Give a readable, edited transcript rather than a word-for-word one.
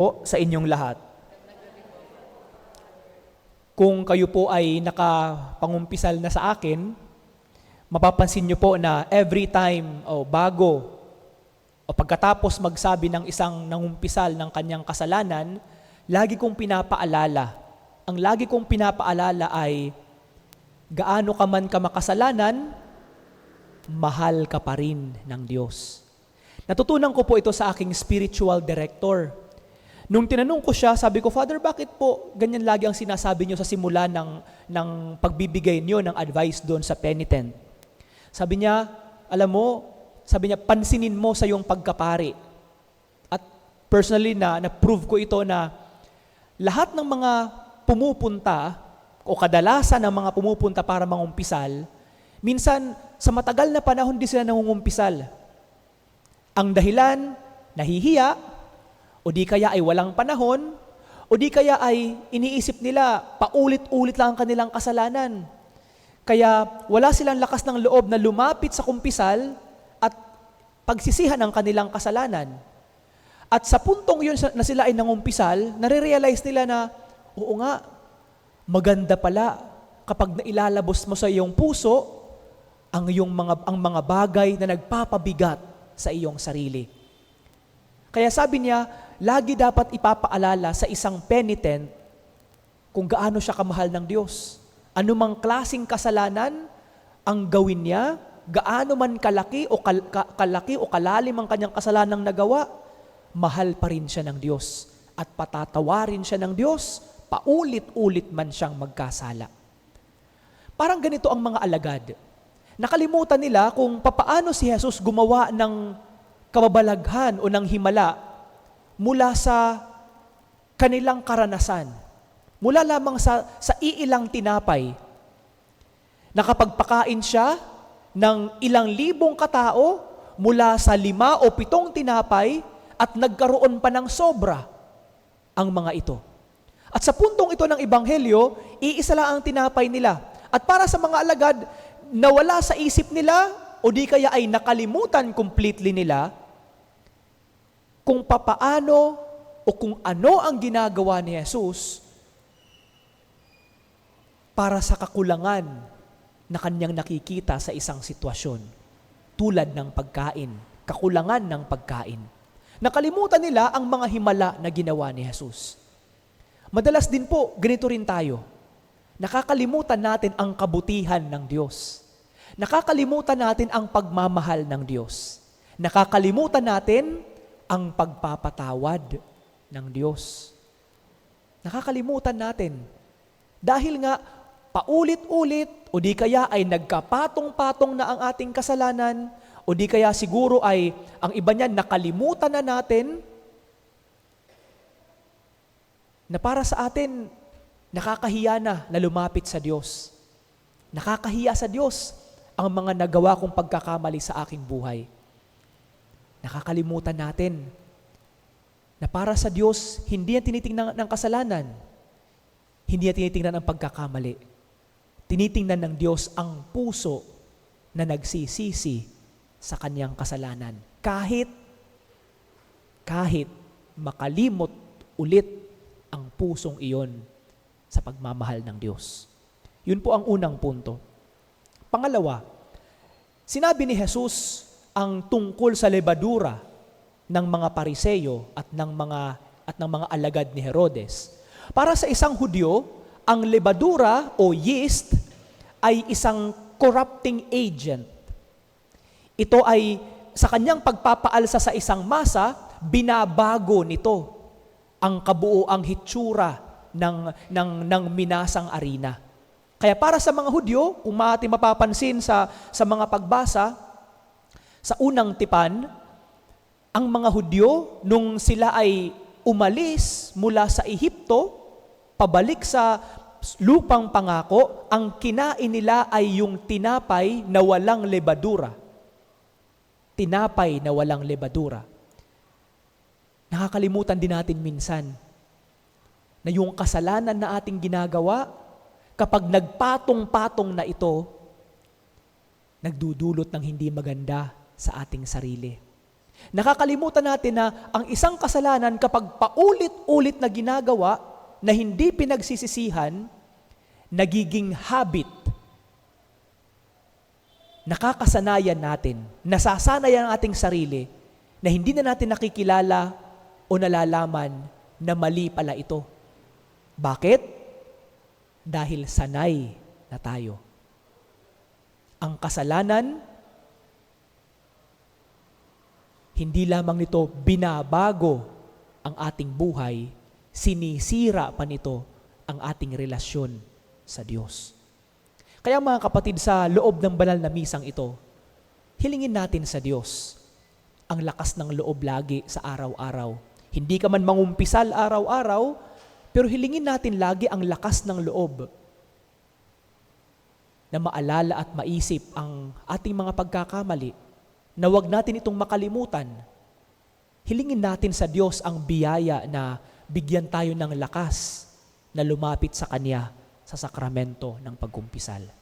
Po sa inyong lahat. Kung kayo po ay nakapangumpisal na sa akin, mapapansin nyo po na every time o bago o pagkatapos magsabi ng isang nangumpisal ng kanyang kasalanan, lagi kong pinapaalala. Ang lagi kong pinapaalala ay gaano ka man ka makasalanan, mahal ka pa rin ng Diyos. Natutunan ko po ito sa aking spiritual director. Nung tinanong ko siya, sabi ko, Father, bakit po ganyan lagi ang sinasabi niyo sa simula ng pagbibigay niyo ng advice doon sa penitent? Sabi niya, alam mo, sabi niya, pansinin mo sa iyong pagkapari. At personally na-prove ko ito na lahat ng mga pumupunta o kadalasan ng mga pumupunta para mangumpisal, minsan sa matagal na panahon di sila nangungumpisal. Ang dahilan, nahihiya, o di kaya ay walang panahon, o di kaya ay iniisip nila, paulit-ulit lang ang kanilang kasalanan. Kaya wala silang lakas ng loob na lumapit sa kumpisal at pagsisihan ang kanilang kasalanan. At sa puntong yun na sila ay nangumpisal, nare-realize nila na, oo nga, maganda pala kapag nailalabos mo sa iyong puso ang mga bagay na nagpapabigat sa iyong sarili. Kaya sabi niya, lagi dapat ipapaalala sa isang penitent kung gaano siya kamahal ng Diyos. Ano mang klaseng kasalanan ang gawin niya, gaano man kalaki o kalalim ang kanyang kasalanang nagawa, mahal pa rin siya ng Diyos at patatawarin siya ng Diyos, paulit-ulit man siyang magkasala. Parang ganito ang mga alagad. Nakalimutan nila kung papaano si Jesus gumawa ng kababalaghan o ng himala mula sa kanilang karanasan. Mula lamang sa iilang tinapay. Nakapagpakain siya ng ilang libong katao mula sa 5 o 7 tinapay at nagkaroon pa ng sobra ang mga ito. At sa puntong ito ng Ebanghelyo, iisa lang ang tinapay nila. At para sa mga alagad, nawala sa isip nila o di kaya ay nakalimutan completely nila kung papaano o kung ano ang ginagawa ni Jesus para sa kakulangan na kanyang nakikita sa isang sitwasyon, tulad ng pagkain, kakulangan ng pagkain. Nakalimutan nila ang mga himala na ginawa ni Jesus. Madalas din po, ganito rin tayo. Nakakalimutan natin ang kabutihan ng Diyos. Nakakalimutan natin ang pagmamahal ng Diyos. Nakakalimutan natin ang pagpapatawad ng Diyos. Nakakalimutan natin. Dahil nga, paulit-ulit, o di kaya ay nagkapatong-patong na ang ating kasalanan, o di kaya siguro ay, ang iba niyan, nakalimutan na natin, na para sa atin, nakakahiya na lumapit sa Diyos. Nakakahiya sa Diyos ang mga nagawa kong pagkakamali sa aking buhay. Nakakalimutan natin na para sa Diyos, hindi yan tinitingnan ng kasalanan. Hindi yan tinitingnan ang pagkakamali. Tinitingnan ng Diyos ang puso na nagsisisi sa kanyang kasalanan. Kahit makalimot ulit ang pusong iyon sa pagmamahal ng Diyos. Yun po ang unang punto. Pangalawa, sinabi ni Jesus ang tungkol sa lebadura ng mga Pariseyo at ng mga alagad ni Herodes. Para sa isang Hudyo, ang lebadura o yeast ay isang corrupting agent. Ito ay sa kanyang pagpapaalsa sa isang masa, binabago nito ang kabuoang hitsura ng minasang arena. Kaya para sa mga Hudyo, kung maating mapapansin sa mga pagbasa, sa unang tipan, ang mga Hudyo, nung sila ay umalis mula sa Ehipto, pabalik sa lupang pangako, ang kinain nila ay yung tinapay na walang lebadura. Tinapay na walang lebadura. Nakakalimutan din natin minsan na yung kasalanan na ating ginagawa, kapag nagpatong-patong na ito, nagdudulot ng hindi maganda sa ating sarili. Nakakalimutan natin na ang isang kasalanan kapag paulit-ulit na ginagawa na hindi pinagsisisihan, nagiging habit. Nakakasanayan natin, nasasanayan ang ating sarili na hindi na natin nakikilala o nalalaman na mali pala ito. Bakit? Dahil sanay na tayo. Ang kasalanan, hindi lamang nito binabago ang ating buhay, sinisira pa nito ang ating relasyon sa Diyos. Kaya mga kapatid, sa loob ng banal na misang ito, hilingin natin sa Diyos ang lakas ng loob lagi sa araw-araw. Hindi ka man mangumpisal araw-araw, pero hilingin natin lagi ang lakas ng loob na maalala at maisip ang ating mga pagkakamali, na huwag natin itong makalimutan. Hilingin natin sa Diyos ang biyaya na bigyan tayo ng lakas na lumapit sa Kanya sa sakramento ng pagkumpisal.